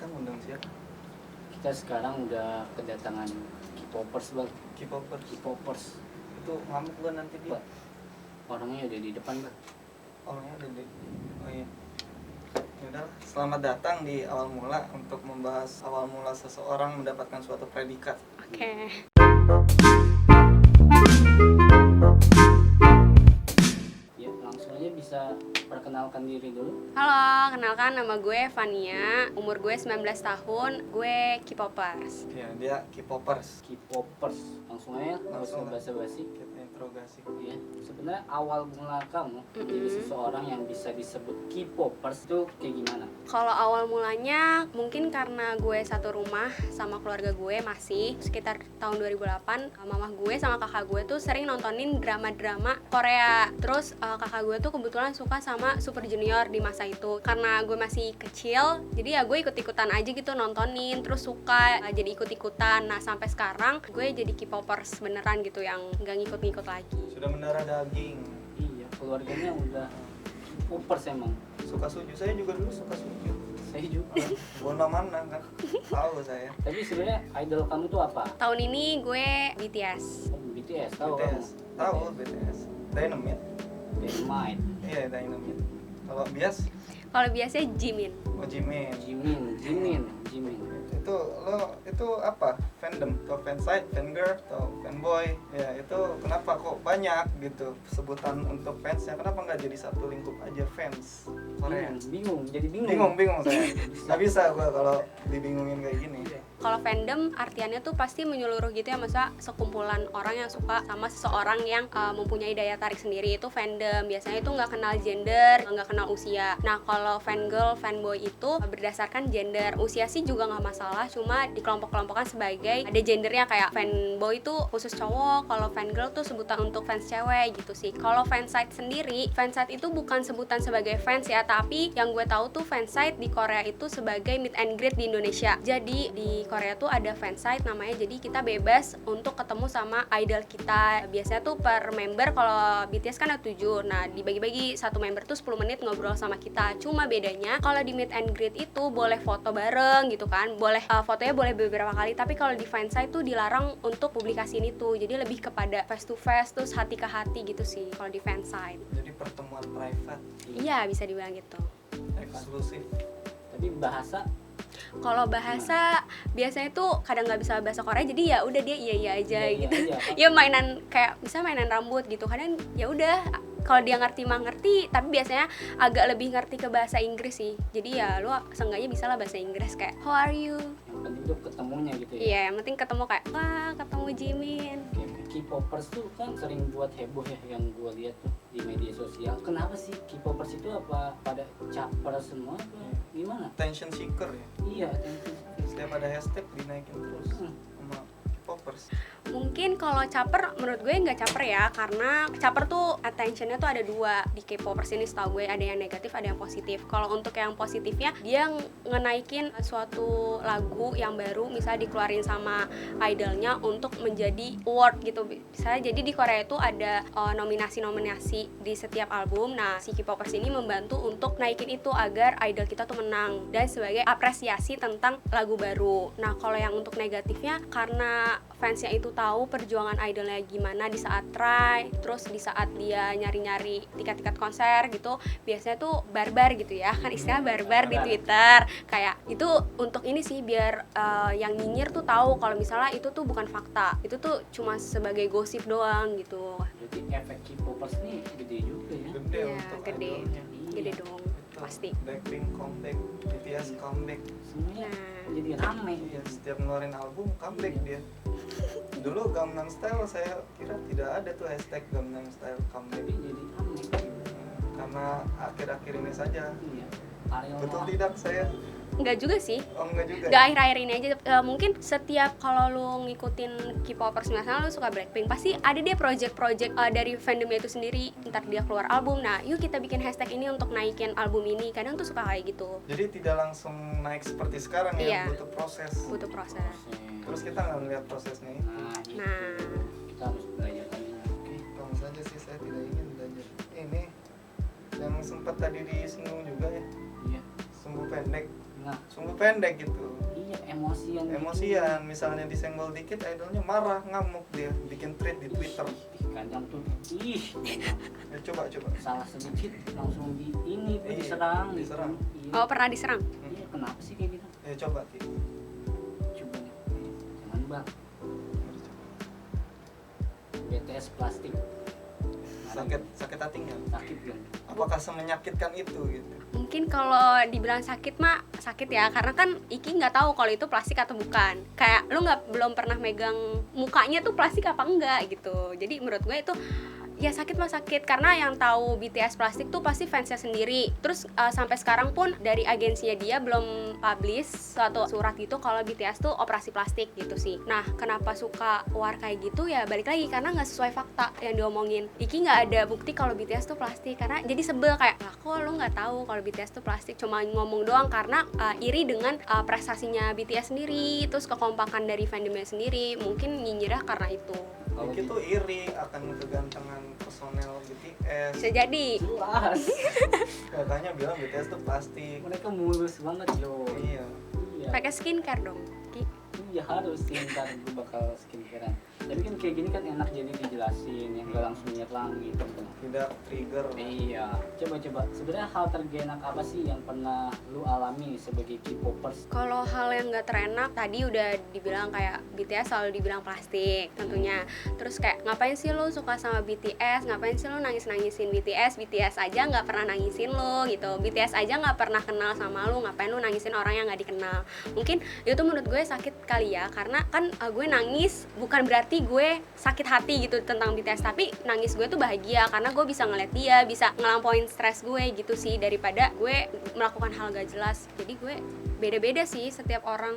Kita ngundang siapa? Kita sekarang udah kedatangan K-popers bang. K-popers. Itu ngamuk gak nanti dia? Pak, orangnya udah di depan bang. Orangnya ada di... Oh iya. Yaudah, selamat datang di awal mula untuk membahas awal mula seseorang mendapatkan suatu predikat. Oke. Ya langsung aja bisa perkenalkan diri dulu. Halo, kenalkan nama gue Vania, umur gue 19 tahun, gue K-popers. Ya, dia K-popers. K-popers. Langsung aja, nggak usah basa-basi. Kita interogasi. Ya, sebenarnya awal mula kamu jadi seseorang yang bisa disebut K-popers itu kayak gimana? Kalau awal mulanya mungkin karena gue satu rumah sama keluarga gue masih sekitar tahun 2008, mama gue sama kakak gue tuh sering nontonin drama-drama Korea. Terus kakak gue tuh kebetulan suka sama Super Junior di masa itu. Karena gue masih kecil, jadi ya gue ikut-ikutan aja gitu nontonin, terus suka jadi ikut-ikutan. Nah, sampai sekarang gue jadi K-popers beneran gitu yang nggak ngikut-ngikut lagi. Sudah mendarah daging. Iya, keluarganya udah K-popers emang. Suka suju. Saya juga dulu suka suju. Saya juga. Bono mana kan? Tahu saya. Tapi sebenarnya idol kamu tuh apa? Tahun ini gue BTS. Oh, BTS, tahu BTS. kamu? Tahu BTS. Dynamite. Dynamite. Iya, Dynamite. Kalau bias, Kalau biasanya Jimin. oh Jimin. Jimin. Itu apa? Fandom atau fansite, fangirl atau fanboy? Ya itu kenapa kok banyak gitu sebutan untuk fansnya? Kenapa nggak jadi satu lingkup aja fans Korea? Bingung, jadi bingung. Bingung saya. Nggak bisa gua kalau dibingungin kayak gini. Kalau fandom artiannya tuh pasti menyeluruh gitu ya, masa sekumpulan orang yang suka sama seseorang yang mempunyai daya tarik sendiri, itu fandom. Biasanya itu nggak kenal gender, nggak kenal usia. Nah, kalau fangirl, fanboy itu berdasarkan gender. Usia sih juga nggak masalah, cuma dikelompok-kelompokkan sebagai ada gendernya, kayak fanboy itu khusus cowok, kalau fangirl tuh sebutan untuk fans cewek gitu sih. Kalau fansite sendiri, fansite itu bukan sebutan sebagai fans ya, tapi yang gue tahu tuh fansite di Korea itu sebagai meet and greet di Indonesia. Jadi di Korea tuh ada fansite namanya, jadi kita bebas untuk ketemu sama idol kita. Biasanya tuh per member, kalau BTS kan ada 7, nah dibagi-bagi satu member tuh 10 menit ngobrol sama kita. Cuma bedanya kalau di meet and greet itu boleh foto bareng gitu kan, boleh fotonya boleh beberapa kali, tapi kalau di fansite tuh dilarang untuk publikasiin itu. Jadi lebih kepada face to face, terus hati ke hati gitu sih kalau di fansite. Jadi pertemuan private, Iya, bisa dibilang gitu. eksklusif. Tapi bahasa Kalau bahasa biasanya tuh kadang nggak bisa bahasa Korea, jadi ya udah dia iya aja iya gitu. aja. Ya mainan kayak misalnya mainan rambut gitu. Kadang ya udah kalau dia ngerti mah ngerti, tapi biasanya agak lebih ngerti ke bahasa Inggris sih. Jadi ya lu seenggaknya bisa lah bahasa Inggris kayak how are you? Yang penting tuh ketemunya gitu ya. Iya, yang penting ketemu kayak wah, ketemu Jimin. K-popers tuh kan sering buat heboh ya, yang gue lihat tuh di media sosial. Kenapa sih K-popers itu apa pada caper semua apa gimana? Attention seeker ya. Iya, Setiap ada hashtag dinaikin terus sama K-popers. Mungkin kalau caper menurut gue nggak caper ya, karena caper tuh attentionnya tuh ada dua di K-popers ini setahu gue, ada yang negatif ada yang positif. Kalau untuk yang positifnya, dia ngenaikin suatu lagu yang baru misalnya dikeluarin sama idolnya untuk menjadi award gitu. Misalnya jadi di Korea itu ada nominasi-nominasi di setiap album. Nah, si K-popers ini membantu untuk naikin itu agar idol kita tuh menang, dan sebagai apresiasi tentang lagu baru. Nah, kalau yang untuk negatifnya, karena fansnya itu tahu perjuangan idolnya gimana di saat try, terus di saat dia nyari-nyari tiket-tiket konser gitu, biasanya tuh barbar gitu ya, kan istilah barbar di Twitter. Kayak itu untuk ini sih, biar yang nyinyir tuh tahu kalau misalnya itu tuh bukan fakta, itu tuh cuma sebagai gosip doang gitu. jadi efek K-popers nih gede juga ya. Gede Iya, untuk gede. idolnya. Gede dong, Itu, pasti. Blackpink comeback, BTS comeback. Semuanya Nah, jadi rame. Iya, setiap ngeluarin album comeback dia. Dulu Gangnam Style saya kira tidak ada tuh hashtag Gangnam Style comeback. Tapi jadi rame. Karena akhir-akhir ini saja. Iya. Ariel Betul Noah. tidak saya? enggak juga sih. Oh enggak juga. Nggak akhir-akhir ini aja, mungkin setiap kalau lu ngikutin K-popers, misalnya lu suka Blackpink, pasti ada dia project-project dari fandomnya itu sendiri. Ntar dia keluar album, nah yuk kita bikin hashtag ini untuk naikin album ini. Kadang tuh suka kayak gitu. Jadi tidak langsung naik seperti sekarang Iya. ya, butuh proses. Butuh proses. Terus kita nggak ngeliat prosesnya itu. Nah, gitu. Nah, Kita harus belajar lagi. Oke. Kamu saja sih, saya tidak ingin belajar. Ini yang sempat tadi disinggung juga ya, Iya. sumbu pendek. Nah, sungguh pendek gitu. iya emosian. Emosian, misalnya disenggol dikit idolnya marah, ngamuk dia, bikin tweet di Twitter. Gitu. Kadang tuh Ya, coba salah sedikit langsung ini Iya, diserang. diserang. Gitu. Oh, pernah diserang? Iya, kenapa sih kayak gitu? Ya coba Ti. Coba nih. Jangan bang. BTS plastik. Sakit hati nggak? Sakit kan? Apakah semenyakitkan itu gitu? Mungkin kalau dibilang sakit mah sakit ya, karena kan Iki nggak tahu kalau itu plastik atau bukan. Kayak lu belum pernah megang mukanya tuh plastik apa enggak gitu. Jadi menurut gue itu ya sakit mah sakit, karena yang tahu BTS plastik tuh pasti fansnya sendiri. Terus sampai sekarang pun dari agensinya dia belum publish suatu surat gitu kalau BTS tuh operasi plastik gitu sih. Nah, kenapa suka war kayak gitu ya balik lagi karena nggak sesuai fakta yang diomongin. Iki nggak ada bukti kalau BTS tuh plastik, karena jadi sebel kayak lah kok lu nggak tahu kalau BTS tuh plastik, cuma ngomong doang karena iri dengan prestasinya BTS sendiri, terus kekompakan dari fandomnya sendiri, mungkin nyinyirah karena itu. Iki tuh iri akan kegantengan personel BTS. Bisa jadi. Jelas. Katanya bilang BTS tuh plastik. Mereka mulus banget yo. Iya. Iya. Pakai skincare dong, Ki. Iya harus sih, ntar gue bakal skincarean. Tapi kan kayak gini kan enak jadi dijelasin, yang gak langsung nyerang gitu kan. Tidak trigger. Iya, coba sebenarnya hal tergenak apa sih yang pernah lu alami sebagai K-popers? Kalau hal yang nggak terenak tadi udah dibilang kayak BTS selalu dibilang plastik tentunya. Terus kayak ngapain sih lu suka sama BTS? Ngapain sih lu nangis-nangisin BTS? BTS aja nggak pernah nangisin lu gitu. BTS aja nggak pernah kenal sama lu. Ngapain lu nangisin orang yang nggak dikenal? Mungkin itu menurut gue sakit kali ya, karena kan gue nangis bukan berarti gue sakit hati gitu tentang BTS, tapi nangis gue tuh bahagia karena gue bisa ngeliat dia, bisa ngelampoin stres gue gitu sih, daripada gue melakukan hal gak jelas. Jadi gue beda-beda sih setiap orang.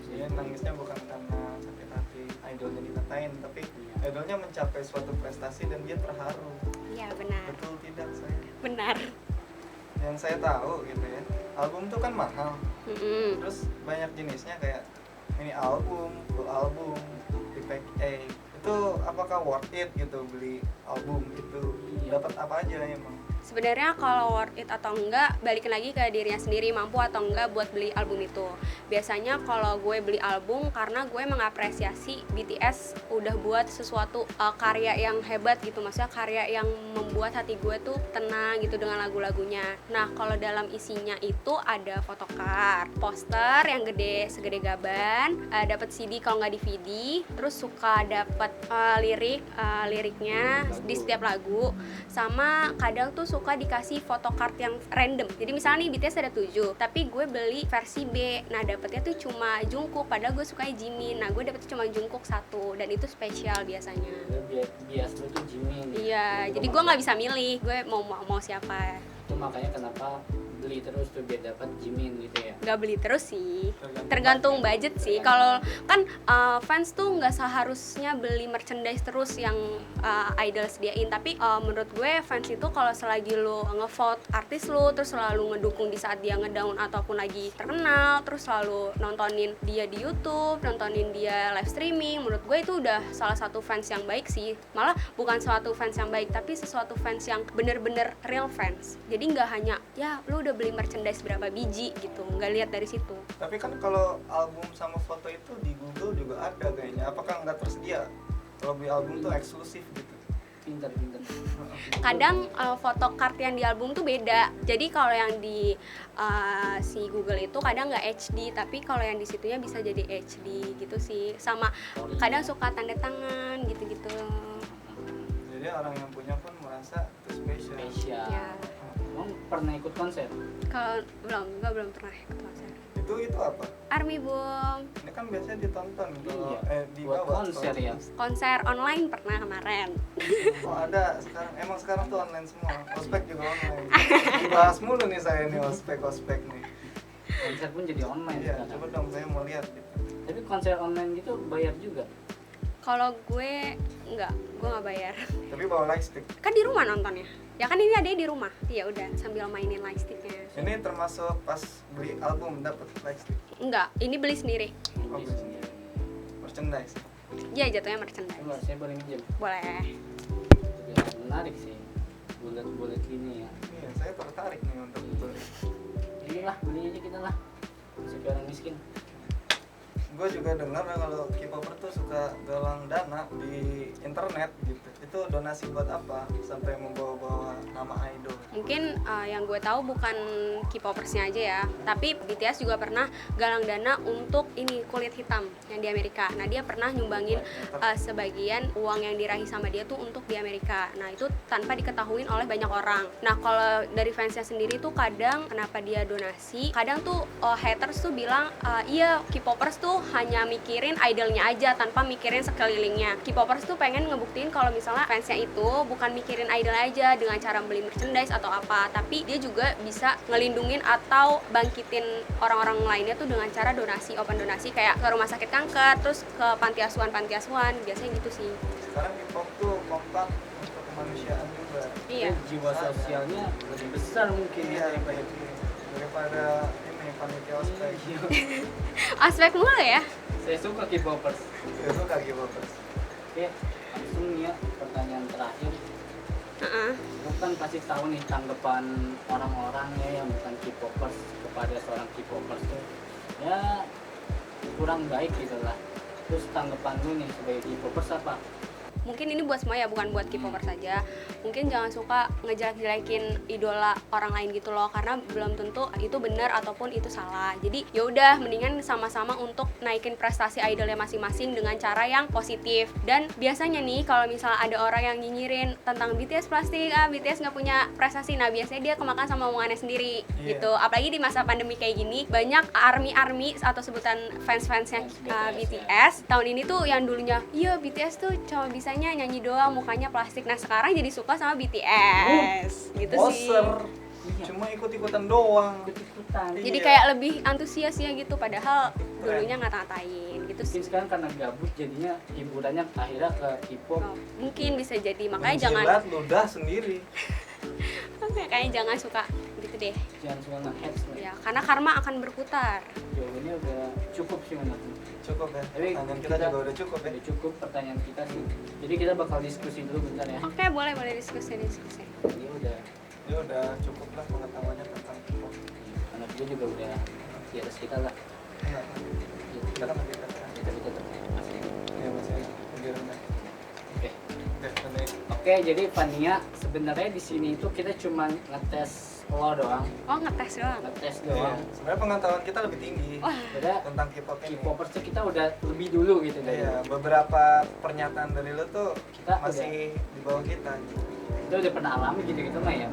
Dia nangisnya bukan karena sakit hati idolnya dikatain, tapi idolnya mencapai suatu prestasi dan dia terharu. Iya benar. Betul tidak saya? Benar. Yang saya tahu gitu ya, album tuh kan mahal. Mm-mm. Terus banyak jenisnya kayak mini album, full album, pack A. Itu apakah worth it gitu beli album itu? Dapat apa aja emang? Sebenarnya kalau worth it atau enggak balikin lagi ke dirinya sendiri, mampu atau enggak buat beli album itu. Biasanya kalau gue beli album karena gue mengapresiasi BTS udah buat sesuatu karya yang hebat gitu, maksudnya karya yang membuat hati gue tuh tenang gitu dengan lagu-lagunya. Nah, kalau dalam isinya itu ada photocard, poster yang gede segede gaban, dapat CD kalau nggak DVD, terus suka dapat liriknya di setiap lagu, sama kadang tuh suka dikasih photocard yang random. Jadi misalnya nih BTS ada 7, tapi gue beli versi B. Nah, dapetnya tuh cuma Jungkook, padahal gue suka Jimin. Nah, gue dapetnya cuma Jungkook 1, dan itu spesial biasanya. Bias lu tuh Jimin. Iya, jadi gue nggak bisa milih, gue mau siapa. Itu makanya kenapa beli terus tuh biar dapat Jimin gitu ya. Nggak beli terus sih, tergantung budget sih. Kalau kan fans tuh nggak seharusnya beli merchandise terus yang idol sediain, tapi menurut gue fans itu kalau selagi lu ngevote artis lu, terus selalu ngedukung di saat dia ngedown ataupun lagi terkenal, terus selalu nontonin dia di YouTube, nontonin dia live streaming, menurut gue itu udah salah satu fans yang baik sih. Malah bukan suatu fans yang baik, tapi sesuatu fans yang bener-bener real fans. Jadi nggak hanya ya lu udah beli merchandise berapa biji gitu, nggak lihat dari situ. Tapi kan kalau album sama foto itu di Google juga ada kayaknya. Apakah nggak tersedia? Kalau beli album tuh eksklusif gitu. Pinter. Kadang photocard yang di album tuh beda. Jadi kalau yang di si Google itu kadang nggak HD, tapi kalau yang di situnya bisa jadi HD gitu sih. Sama kadang suka tanda tangan gitu-gitu. Jadi orang yang punya pun merasa itu spesial. Ya. Emang pernah ikut konser? Kalau gue belum pernah ikut konser. Itu apa? Army Boom. Ini kan biasanya ditonton kalau Iya. di Buat bawah. konser ya. Konser online pernah kemarin. Oh ada sekarang. Emang sekarang tuh online semua. Ospek juga online. Dibahas mulu nih saya nih ospek nih. Konser pun jadi online Iya, sekarang. coba dong saya mau lihat gitu. Tapi konser online gitu bayar juga. Kalau gue nggak bayar. Tapi bawa lightstick. Kan di rumah nontonnya. Ya kan ini adanya di rumah. Ya udah sambil mainin lightsticknya. Ini termasuk pas beli album dapat lightstick. Enggak, ini beli sendiri. Oh, beli sendiri. Merchandise. Ya jatuhnya merchandise. Coba saya boleh minjem. Boleh. Ya, menarik sih. Bulat-bulat gini ya. Iya, saya tertarik nih untuk beli. Inilah beli aja kita lah. seperti orang miskin. Gue juga dengar kalau K-popper tuh suka galang dana di internet gitu. Itu donasi buat apa sampai membawa-bawa nama idol? Mungkin yang gue tahu bukan K-popersnya aja ya, tapi BTS juga pernah galang dana untuk ini kulit hitam yang di Amerika. Nah dia pernah nyumbangin sebagian uang yang diraih sama dia tuh untuk di Amerika. Nah itu tanpa diketahui oleh banyak orang. Nah kalau dari fansnya sendiri tuh kadang kenapa dia donasi, kadang tuh haters tuh bilang iya K-popers tuh hanya mikirin idolnya aja tanpa mikirin sekelilingnya. K-popers tuh pengen ngebuktiin kalau misalnya fansnya itu bukan mikirin idol aja dengan cara beli merchandise atau apa, tapi dia juga bisa ngelindungin atau bangkitin orang-orang lainnya tuh dengan cara donasi, open donasi kayak ke rumah sakit kanker, terus ke panti asuhan biasanya gitu sih. Sekarang K-pop tuh kompak untuk kemanusiaan juga. Iya. Jiwa sosialnya lebih besar mungkin Iya, daripada ini panitia ospek. Aspek mulu ya. Saya suka K-popers. Itu kaki K-popers. Oke, langsung nih ya pertanyaan terakhir. Lu kan pasti tahu nih tanggapan orang-orang ya yang bukan K-popers kepada seorang K-popers tuh ya kurang baik gitu lah. Terus tanggapan lu nih sebagai K-popers apa? Mungkin ini buat semua ya, bukan buat K-popers saja. Mungkin jangan suka ngejelek-jelekin idola orang lain gitu loh, karena belum tentu itu benar ataupun itu salah. Jadi ya udah mendingan sama-sama untuk naikin prestasi idolnya masing-masing dengan cara yang positif. Dan biasanya nih kalau misalnya ada orang yang nyinyirin tentang BTS plastik, BTS nggak punya prestasi, nah biasanya dia kemakan sama omongannya sendiri gitu. Apalagi di masa pandemi kayak gini, banyak army atau sebutan fans-fansnya BTS tahun ini tuh yang dulunya iya BTS tuh cuma bisanya nyanyi doang, mukanya plastik. Nah sekarang jadi suka sama BTS gitu sih. Poser. Iya. Cuma ikut-ikutan doang. Ikut-ikutan. Jadi Iya. kayak lebih antusias ya gitu, padahal dulunya ngata-ngatain gitu Mungkin sih. sekarang karena gabut jadinya hiburannya akhirnya ke K-pop. Oh, mungkin bisa jadi, makanya jangan Menjilat ludah sendiri. kayaknya jangan suka gitu deh Jangan suka nge-hate lah. ya, karena karma akan berputar. Jawabannya udah cukup sih menurutku. Cukup ya. Tapi Pertanyaan kita juga udah cukup ya. Udah cukup pertanyaan kita sih. Jadi kita bakal diskusi dulu bentar ya. Oke, boleh diskusi. Jadi udah, Ini udah cukup lah pengetahuannya tentang K-pop. anak gue juga udah di atas kita lah. Enggak. Gitu. Kita kan lebih dekat. Kita tetap masih. Iya masih lebih rendah. Oke. Oke, rendah. Oke, jadi Fania sebenarnya di sini itu kita cuma ngetes lo doang, Oh, ngetes doang. ngetes Iya. doang. Sebenarnya pengetahuan kita lebih tinggi Wah, Beda tentang K-pop ini. K-popers tuh kita udah lebih dulu gitu dari Iya, beberapa pernyataan dari lu tuh Kita masih di bawah kita. kita udah pernah alami gitu-gitu mah ya.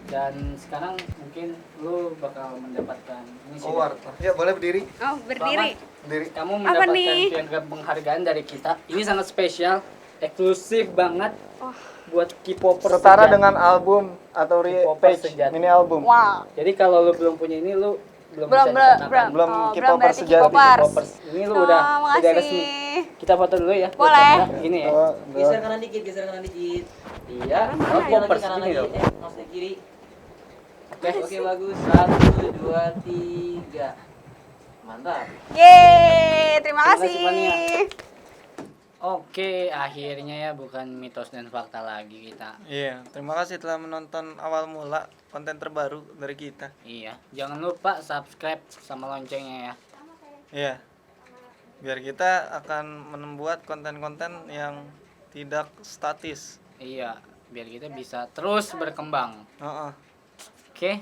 Dan sekarang mungkin lu bakal mendapatkan ini sih. Award. Ya, boleh berdiri. oh berdiri. Berdiri. Kamu Apa mendapatkan nih? piagam penghargaan dari kita. Ini sangat spesial, eksklusif banget Wah. buat K-popers. Setara sejati. dengan album atau K-popers page sejati. mini album. Wow. Jadi kalau lu belum punya ini lu belum Belum bisa dikatakan Belum K-popers berarti sejati. K-popers. K-popers. Ini lu udah makasih. resmi. Kita foto dulu ya. buat Boleh. kamera. Gini ya. Oh, Geser kanan dikit, geser kanan dikit. Iya, Kanan K-popers kanan gini lagi, dong. maksudnya kiri. Oke. Oke, bagus. 1, 2, 3. Mantap. Yeay, terima Terima kasih, kasih. Fania. Oke, akhirnya ya bukan mitos dan fakta lagi kita. Iya, terima kasih telah menonton awal mula konten terbaru dari kita. Iya, jangan lupa subscribe sama loncengnya ya. Iya. Biar kita akan membuat konten-konten yang tidak statis. Iya, biar kita bisa terus berkembang. Heeh. Oke.